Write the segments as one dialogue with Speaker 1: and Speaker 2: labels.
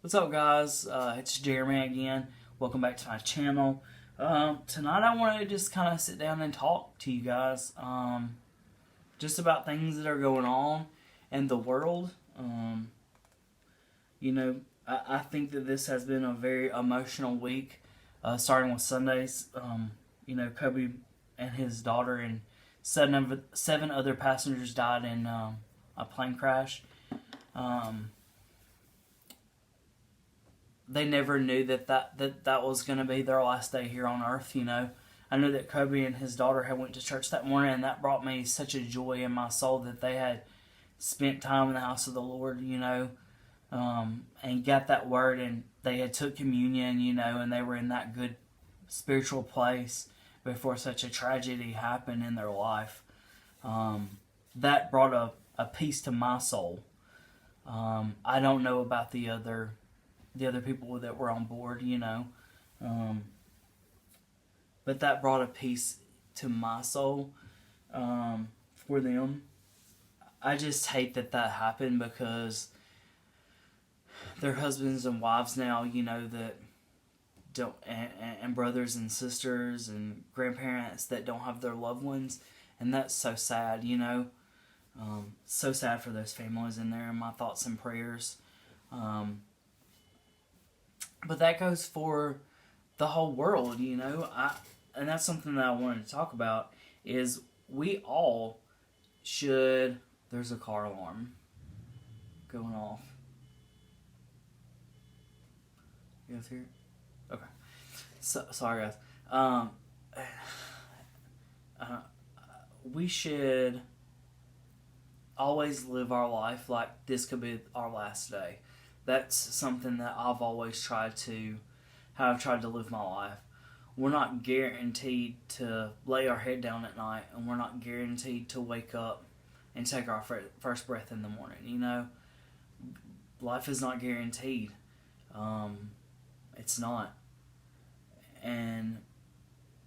Speaker 1: What's up, guys? It's Jeremy again. Welcome back to my channel. Tonight, I want to just kind of sit down and talk to you guys just about things that are going on in the world. You know, I think that this has been a very emotional week, starting with Sundays. Kobe and his daughter and seven other passengers died in a plane crash. Um, they never knew that was going to be their last day here on earth. I know that Kobe and his daughter had went to church that morning, and that brought me such a joy in my soul that they had spent time in the house of the Lord. And got that word, and they had took communion. And they were in that good spiritual place before such a tragedy happened in their life. That brought a peace to my soul. I don't know about the other people that were on board, um, but that brought a peace to my soul for them. I just hate that happened because they're husbands and wives now, that don't, and brothers and sisters and grandparents that don't have their loved ones, and that's so sad, so sad for those families in there, and my thoughts and prayers. But that goes for the whole world, and that's something that I wanted to talk about is we all should. There's a car alarm going off. You guys hear it? Okay. Sorry, guys. Uh, we should always live our life like this could be our last day. That's something that I've always tried to, how I've tried to live my life. We're not guaranteed to lay our head down at night, and we're not guaranteed to wake up and take our first breath in the morning. Life is not guaranteed. It's not. And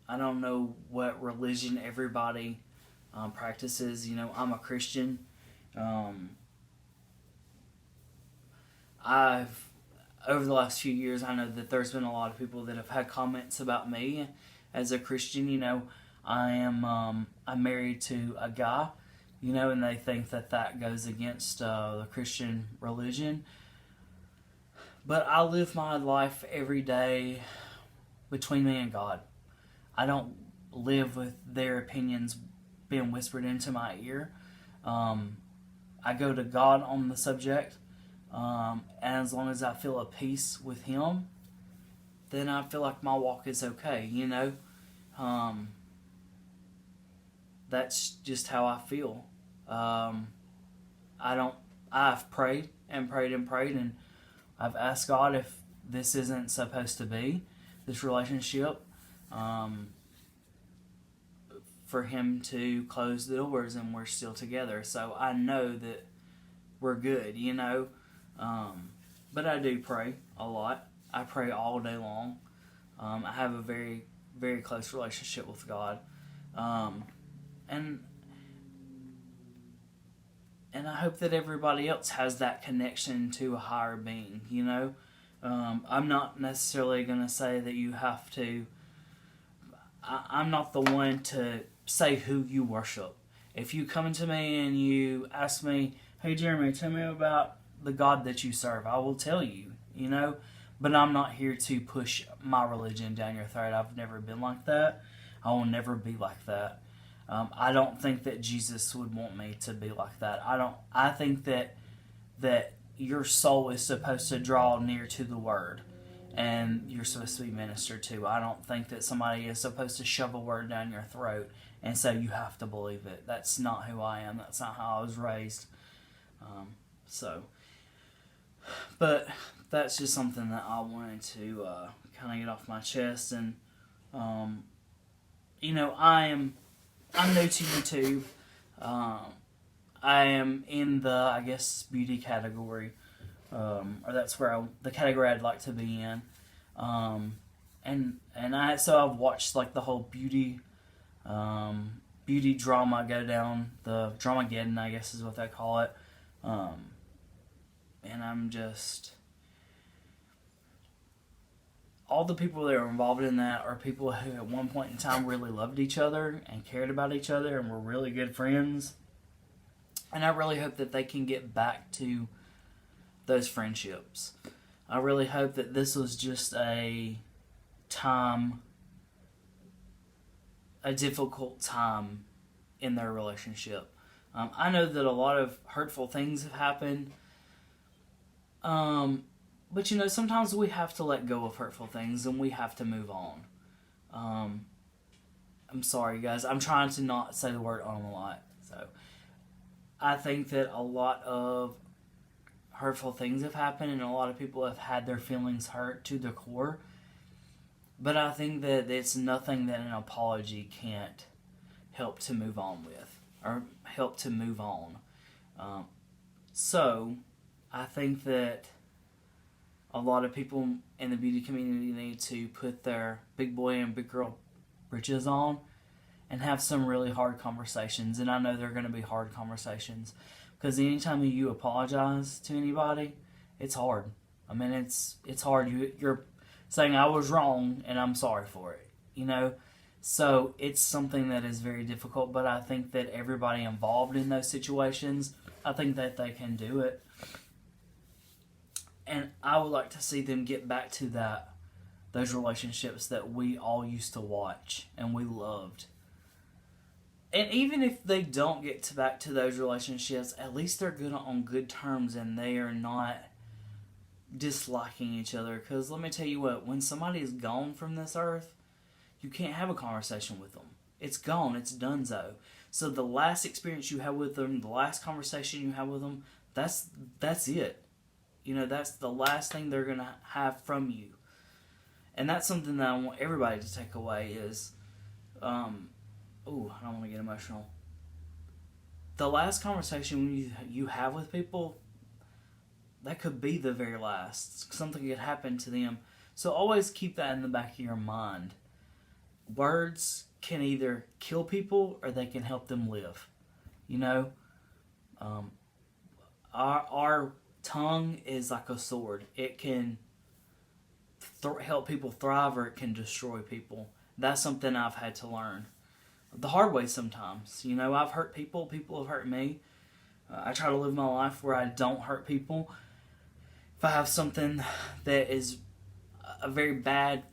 Speaker 1: I don't know what religion everybody practices. I'm a Christian. I've Over the last few years, I know that there's been a lot of people that have had comments about me as a Christian. I'm married to a guy, and they think that goes against the Christian religion. But I live my life every day between me and God. I don't live with their opinions being whispered into my ear. I go to God on the subject. And as long as I feel a peace with Him, then I feel like my walk is okay, That's just how I feel. I've prayed and prayed and prayed, and I've asked God if this isn't supposed to be, this relationship, for Him to close the doors and we're still together. So I know that we're good, But I do pray a lot. I pray all day long. I have a very, very close relationship with God. And I hope that everybody else has that connection to a higher being, I'm not necessarily going to say that you have to. I'm not the one to say who you worship. If you come to me and you ask me, hey Jeremy, tell me about the God that you serve, I will tell you, But I'm not here to push my religion down your throat. I've never been like that. I will never be like that. I don't think that Jesus would want me to be like that. I think that your soul is supposed to draw near to the Word, and you're supposed to be ministered to. I don't think that somebody is supposed to shove a word down your throat and say you have to believe it. That's not who I am. That's not how I was raised. So, but that's just something that I wanted to kind of get off my chest. And I'm new to YouTube. I am in the, I guess, beauty category, or that's where the category I'd like to be in. So I've watched like the whole beauty drama go down, the Dramageddon, I guess is what they call it. And I'm just, all the people that are involved in that are people who at one point in time really loved each other and cared about each other and were really good friends. And I really hope that they can get back to those friendships. I really hope that this was just a difficult time in their relationship. I know that a lot of hurtful things have happened. But sometimes we have to let go of hurtful things and we have to move on. I'm sorry, guys. I'm trying to not say the word on a lot. So I think that a lot of hurtful things have happened and a lot of people have had their feelings hurt to the core. But I think that it's nothing that an apology can't help to move on with or help to move on. So I think that a lot of people in the beauty community need to put their big boy and big girl britches on and have some really hard conversations. And I know they're going to be hard conversations because anytime you apologize to anybody, it's hard. I mean, it's hard. You're saying I was wrong and I'm sorry for it, So it's something that is very difficult, but I think that everybody involved in those situations, I think that they can do it. And I would like to see them get back to those relationships that we all used to watch and we loved. And even if they don't get back to those relationships, at least they're good on good terms and they are not disliking each other. Because let me tell you what, when somebody is gone from this earth, you can't have a conversation with them. It's gone. It's donezo. So the last experience you have with them, the last conversation you have with them, that's it. That's the last thing they're going to have from you. And that's something that I want everybody to take away is, I don't want to get emotional. The last conversation you have with people, that could be the very last. Something could happen to them. So always keep that in the back of your mind. Words can either kill people or they can help them live. Our tongue is like a sword. It can help people thrive or it can destroy people. That's something I've had to learn the hard way sometimes. I've hurt people. People have hurt me. I try to live my life where I don't hurt people. If I have something that is a very bad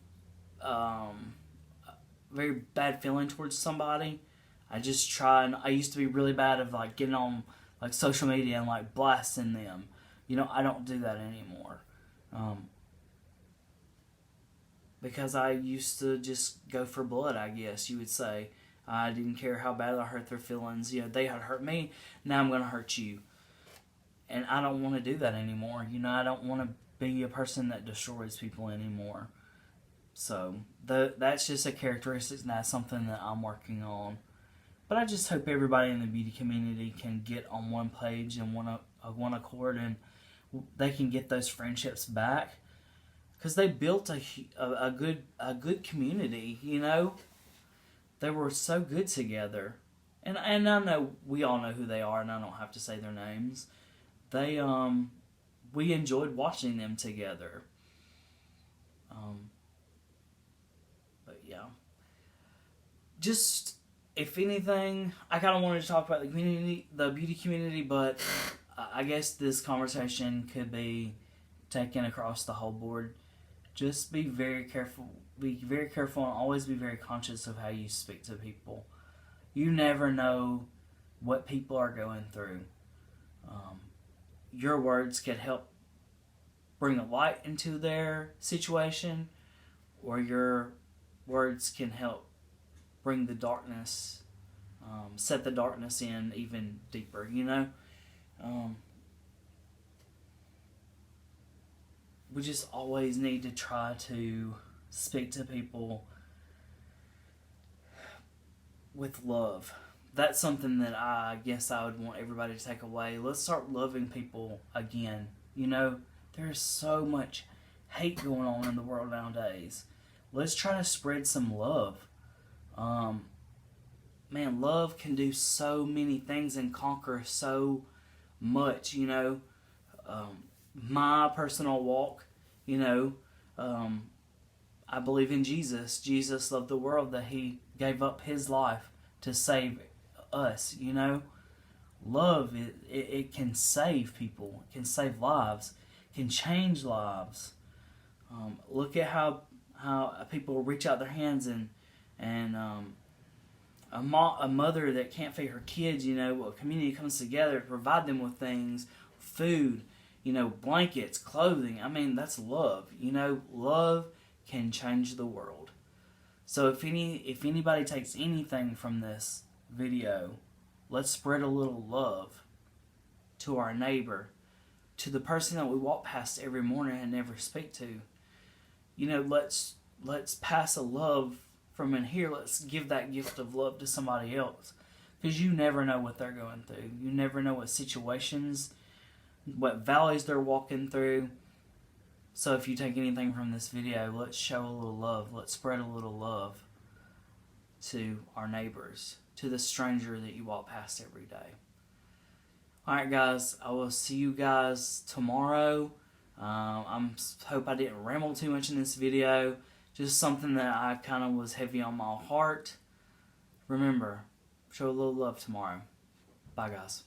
Speaker 1: feeling towards somebody, I just try. And I used to be really bad of getting on social media and blasting them. I don't do that anymore. Because I used to just go for blood, I guess you would say. I didn't care how bad I hurt their feelings. They had hurt me, now I'm going to hurt you. And I don't want to do that anymore. I don't want to be a person that destroys people anymore. So, that's just a characteristic, and that's something that I'm working on. But I just hope everybody in the beauty community can get on one page and one accord, and they can get those friendships back, because they built a good community. They were so good together, and I know we all know who they are, and I don't have to say their names. We enjoyed watching them together. But yeah, just if anything, I kind of wanted to talk about the beauty community, but I guess this conversation could be taken across the whole board. Just be very careful. Be very careful and always be very conscious of how you speak to people. You never know what people are going through. Your words could help bring a light into their situation, or your words can help bring the darkness, set the darkness in even deeper, we just always need to try to speak to people with love. That's something that I guess I would want everybody to take away. Let's start loving people again. There's so much hate going on in the world nowadays. Let's try to spread some love. Love can do so many things and conquer so much, my personal walk, I believe in Jesus. Jesus loved the world that he gave up his life to save us, you know. Love, it can save people. It can save lives. It can change lives. Look at how people reach out their hands and a mother that can't feed her kids, you know, a community comes together to provide them with things, food, you know, blankets, clothing. I mean, that's love. You know, love can change the world. So if anybody takes anything from this video, let's spread a little love to our neighbor, to the person that we walk past every morning and never speak to. You know, let's pass a love from in here. Let's give that gift of love to somebody else, because you never know what they're going through. You never know what situations, what valleys they're walking through. So if you take anything from this video, let's show a little love. Let's spread a little love to our neighbors, to the stranger that you walk past every day. Alright guys, I will see you guys tomorrow. I hope I didn't ramble too much in this video. Just something that I kind of was heavy on my heart. Remember, show a little love tomorrow. Bye guys.